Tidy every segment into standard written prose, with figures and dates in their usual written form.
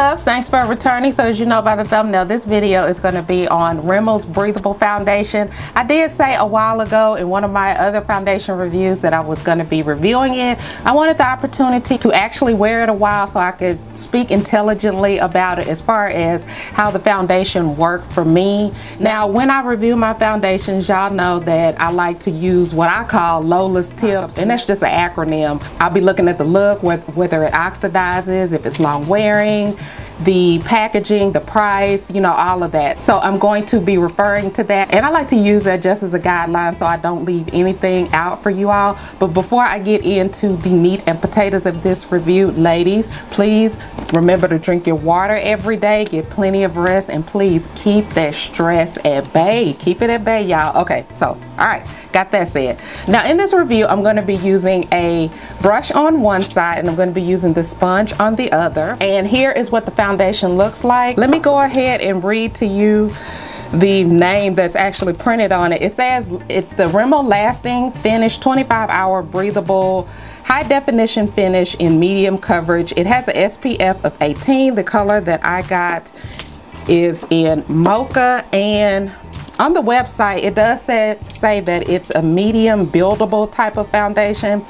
loves, thanks for returning. So as you know by the thumbnail, this video is going to be on RIMMEL's Breathable Foundation. I did say a while ago in one of my other foundation reviews that I was going to be reviewing it. I wanted the opportunity to actually wear it a while so I could speak intelligently about it as far as how the foundation worked for me. Now, when I review my foundations, y'all know that I like to use what I call Lola's tips, and that's just an acronym. I'll be looking at the look, whether it oxidizes, if it's long wearing, the packaging, the price, you know, all of that. So I'm going to be referring to that, and I like to use that just as a guideline so I don't leave anything out for you all. But before I get into the meat and potatoes of this review, ladies, please remember to drink your water every day, get plenty of rest, and please keep that stress at bay. Keep it at bay, y'all. Okay, so all right, got that said. Now in this review, I'm going to be using a brush on one side and I'm going to be using the sponge on the other. And here is what the foundation looks like. Let me go ahead and read to you the name that's actually printed on it. It says it's the RIMMEL Lasting Finish 25-Hour Breathable High Definition Finish in Medium Coverage. It has an SPF of 18. The color that I got is in Mocha, and on the website it does say that it's a medium buildable type of foundation.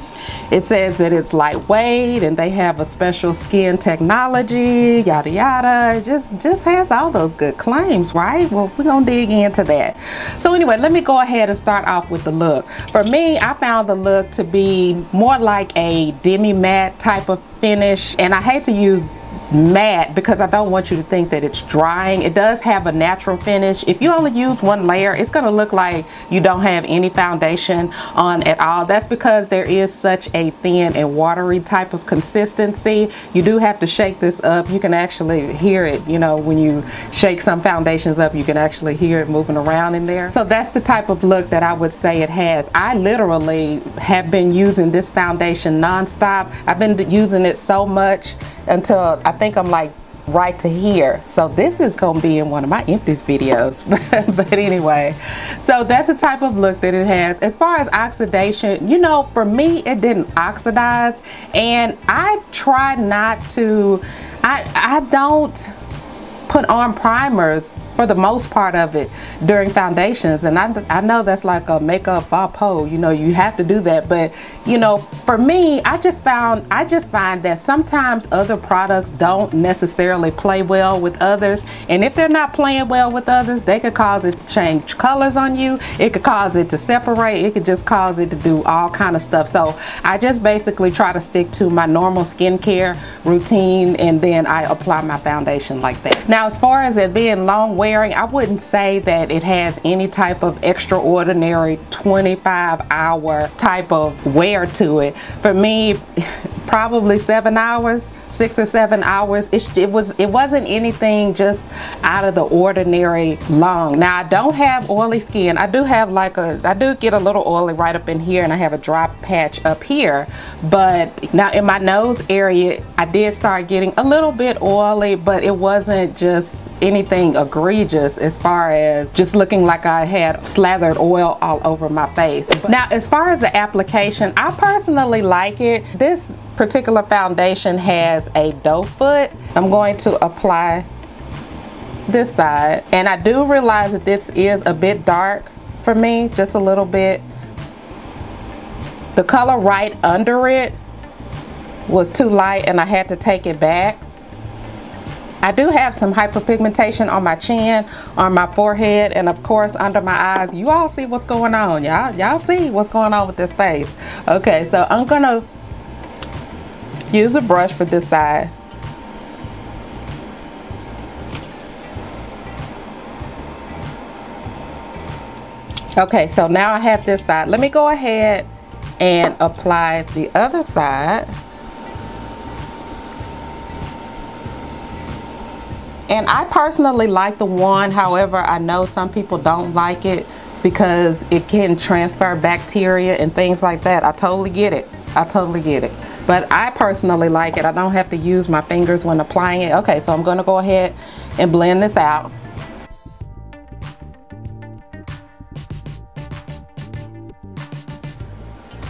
It says that it's lightweight and they have a special skin technology, yada yada. Just has all those good claims, right? Well, we're gonna dig into that. So anyway, let me go ahead and start off with the look. For me, I found the look to be more like a demi-matte type of finish, and I hate to use matte because I don't want you to think that it's drying. It does have a natural finish. If you only use one layer, it's going to look like you don't have any foundation on at all. That's because there is such a thin and watery type of consistency. You do have to shake this up. You can actually hear it, you know, when you shake some foundations up, you can actually hear it moving around in there. So that's the type of look that I would say it has. I literally have been using this foundation non-stop. I've been using it so much until I think I'm like right to here. So this is gonna be in one of my empties videos. But anyway, so that's the type of look that it has. As far as oxidation, you know, for me it didn't oxidize, and I try not to, I don't put on primers for the most part of it during foundations, and I know that's like a makeup faux pas, you know, you have to do that. But you know, for me, I just find that sometimes other products don't necessarily play well with others, and if they're not playing well with others, they could cause it to change colors on you, it could cause it to separate, it could just cause it to do all kind of stuff. So I just basically try to stick to my normal skincare routine, and then I apply my foundation like that. Now as far as it being long wearing, I wouldn't say that it has any type of extraordinary 25-hour type of wear to it. For me, probably 7 hours, 6 or 7 hours. It wasn't anything just out of the ordinary long. Now I don't have oily skin. I do have like I do get a little oily right up in here, and I have a dry patch up here. But now in my nose area, I did start getting a little bit oily, but it wasn't just anything egregious as far as just looking like I had slathered oil all over my face. Now as far as the application, I personally like it. This particular foundation has a doe foot. I'm going to apply this side, and I do realize that this is a bit dark for me, just a little bit. The color right under it was too light and I had to take it back. I do have some hyperpigmentation on my chin, on my forehead, and of course under my eyes. You all see what's going on, y'all see what's going on with this face. Okay, so I'm gonna use a brush for this side. Okay, so now I have this side. Let me go ahead and apply the other side. And I personally like the wand. However, I know some people don't like it because it can transfer bacteria and things like that. I totally get it. I totally get it. But I personally like it. I don't have to use my fingers when applying it. Okay, so I'm gonna go ahead and blend this out.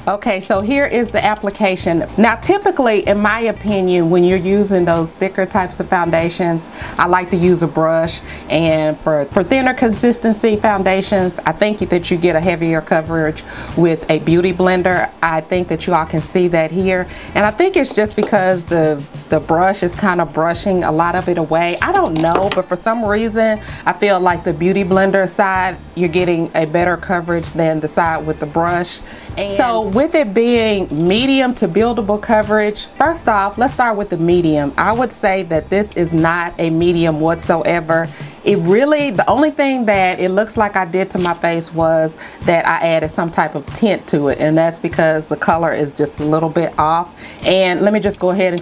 Okay, so here is the application. Now, typically, in my opinion, when you're using those thicker types of foundations, I like to use a brush. And for thinner consistency foundations, I think that you get a heavier coverage with a beauty blender. I think that you all can see that here. And I think it's just because the brush is kind of brushing a lot of it away. I don't know, but for some reason, I feel like the beauty blender side, you're getting a better coverage than the side with the brush. And so with it being medium to buildable coverage, first off, let's start with the medium. I would say that this is not a medium whatsoever. It really, the only thing that it looks like I did to my face was that I added some type of tint to it, and that's because the color is just a little bit off. And let me just go ahead and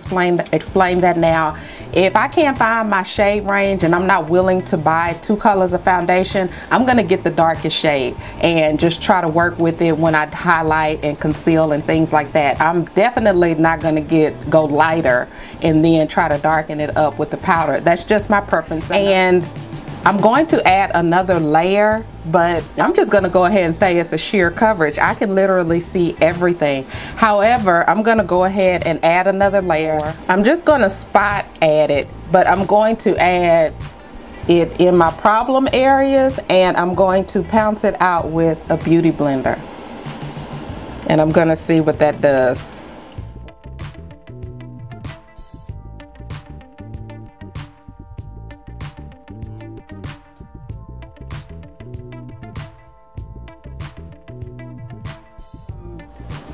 explain that now. If I can't find my shade range and I'm not willing to buy 2 colors of foundation, I'm gonna get the darkest shade and just try to work with it when I highlight and conceal and things like that. I'm definitely not gonna go lighter and then try to darken it up with the powder. That's just my preference. And I'm going to add another layer, but I'm just going to go ahead and say it's a sheer coverage. I can literally see everything. However, I'm going to go ahead and add another layer. I'm just going to spot add it, but I'm going to add it in my problem areas, and I'm going to pounce it out with a beauty blender. And I'm going to see what that does.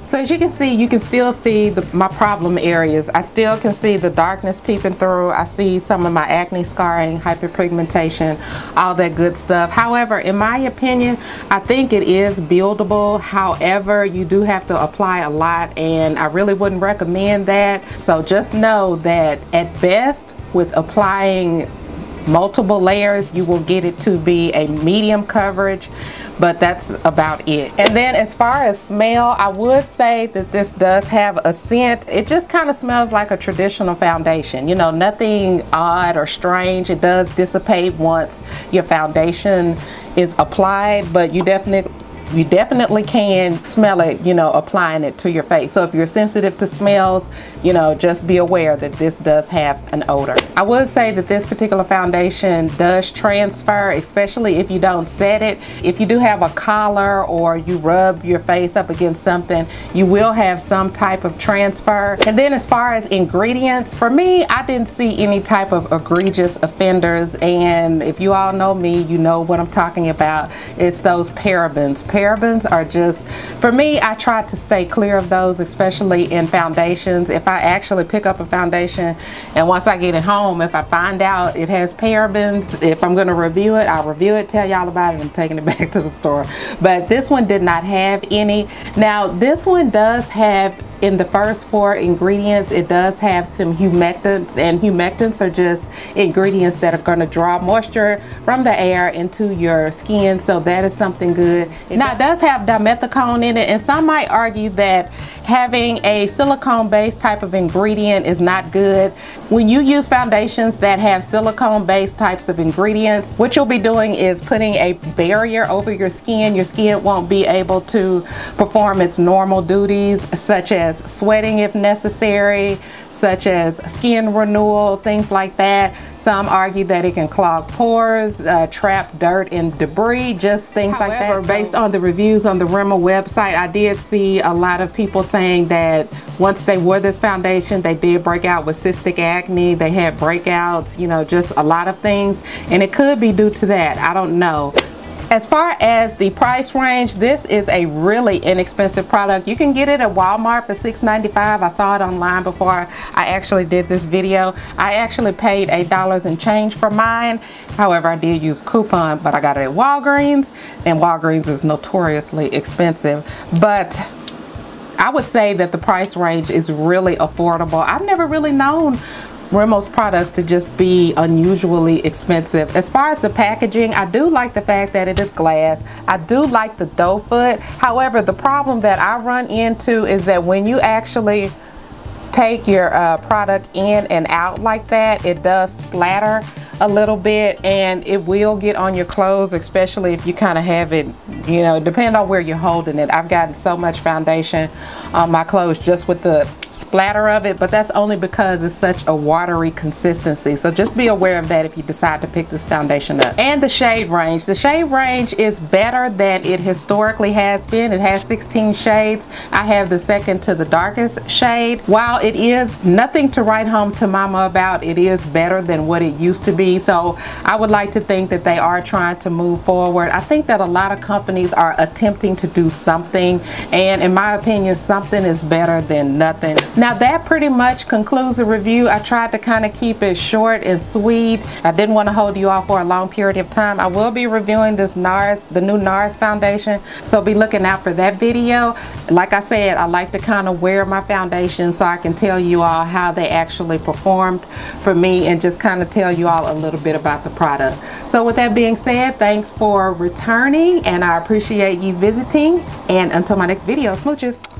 So as you can see, you can still see my problem areas. I still can see the darkness peeping through. I see some of my acne scarring, hyperpigmentation, all that good stuff. However, in my opinion, I think it is buildable. However, you do have to apply a lot, and I really wouldn't recommend that. So just know that at best, with applying multiple layers, you will get it to be a medium coverage, but that's about it. And then as far as smell, I would say that this does have a scent. It just kind of smells like a traditional foundation, you know, nothing odd or strange. It does dissipate once your foundation is applied, but you definitely can smell it, you know, applying it to your face. So if you're sensitive to smells, you know, just be aware that this does have an odor. I would say that this particular foundation does transfer, especially if you don't set it. If you do have a collar or you rub your face up against something, you will have some type of transfer. And then as far as ingredients, for me, I didn't see any type of egregious offenders. And if you all know me, you know what I'm talking about. It's those parabens. Parabens are just, for me, I try to stay clear of those, especially in foundations. If I actually pick up a foundation and once I get it home, if I find out it has parabens, if I'm going to review it, I'll review it, tell y'all about it, and taking it back to the store. But this one did not have any. Now this one does have, in the first 4 ingredients, it does have some humectants, and humectants are just ingredients that are going to draw moisture from the air into your skin, so that is something good. Now it does have dimethicone in it, and some might argue that having a silicone based type of ingredient is not good. When you use foundations that have silicone based types of ingredients, what you'll be doing is putting a barrier over your skin. Your skin won't be able to perform its normal duties, such as sweating if necessary, such as skin renewal, things like that. Some argue that it can clog pores, trap dirt and debris, just things like that. Based on the reviews on the RIMMEL website, I did see a lot of people saying that once they wore this foundation, they did break out with cystic acne, they had breakouts, you know, just a lot of things, and it could be due to that. I don't know. As far as the price range, this is a really inexpensive product. You can get it at Walmart for $6.95. I saw it online before I actually did this video. I actually paid $8 and change for mine. However, I did use coupon, but I got it at Walgreens, and Walgreens is notoriously expensive. But I would say that the price range is really affordable. I've never really known RIMMEL's products to just be unusually expensive. As far as the packaging, I do like the fact that it is glass. I do like the doe foot. However, the problem that I run into is that when you actually take your product in and out like that, it does splatter a little bit, and it will get on your clothes, especially if you kind of have it, you know, depending on where you're holding it. I've gotten so much foundation on my clothes just with the splatter of it, but that's only because it's such a watery consistency. So just be aware of that if you decide to pick this foundation up. And the shade range. The shade range is better than it historically has been. It has 16 shades. I have the second to the darkest shade. While it is nothing to write home to mama about, it is better than what it used to be. So I would like to think that they are trying to move forward. I think that a lot of companies are attempting to do something, and in my opinion, something is better than nothing. Now that pretty much concludes the review. I tried to kind of keep it short and sweet. I didn't want to hold you off for a long period of time. I will be reviewing this NARS, the new NARS foundation, so be looking out for that video. Like I said, I like to kind of wear my foundation so I can tell you all how they actually performed for me and just kind of tell you all a little bit about the product. So with that being said, thanks for returning, and I appreciate you visiting, and until my next video, smooches.